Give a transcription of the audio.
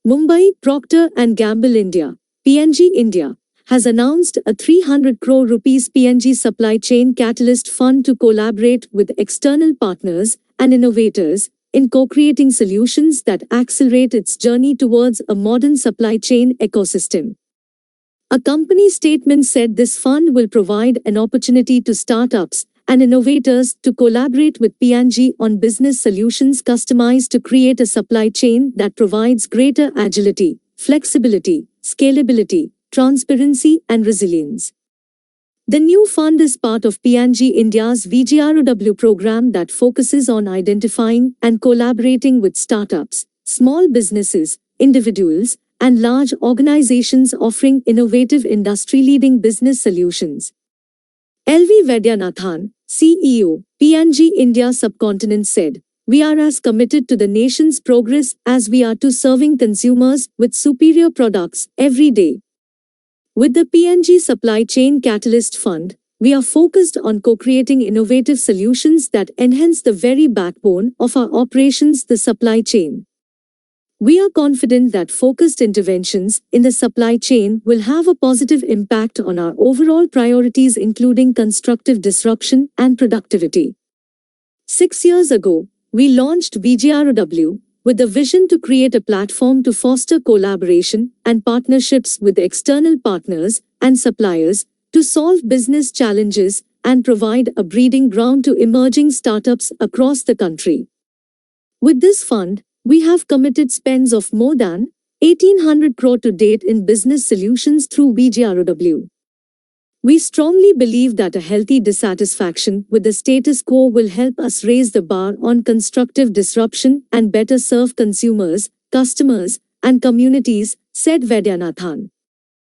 Mumbai, Procter & Gamble India, PNG India, has announced a 300 crore rupees PNG Supply Chain Catalyst Fund to collaborate with external partners and innovators in co-creating solutions that accelerate its journey towards a modern supply chain ecosystem. A company statement said this fund will provide an opportunity to startups and innovators to collaborate with PNG on business solutions customized to create a supply chain that provides greater agility, flexibility, scalability, transparency, and resilience. The new fund is part of PNG India's VGROW program that focuses on identifying and collaborating with startups, small businesses, individuals, and large organizations offering innovative industry-leading business solutions. LV Vaidyanathan, CEO, PNG India Subcontinent said, "We are as committed to the nation's progress as we are to serving consumers with superior products every day." With the PNG Supply Chain Catalyst Fund, we are focused on co-creating innovative solutions that enhance the very backbone of our operations, the supply chain. We are confident that focused interventions in the supply chain will have a positive impact on our overall priorities, including constructive disruption and productivity. 6 years ago, we launched VGROW with the vision to create a platform to foster collaboration and partnerships with external partners and suppliers to solve business challenges and provide a breeding ground to emerging startups across the country. With this fund, we have committed spends of more than 1,800 crore to date in business solutions through VGROW. We strongly believe that a healthy dissatisfaction with the status quo will help us raise the bar on constructive disruption and better serve consumers, customers, and communities, said Vaidyanathan.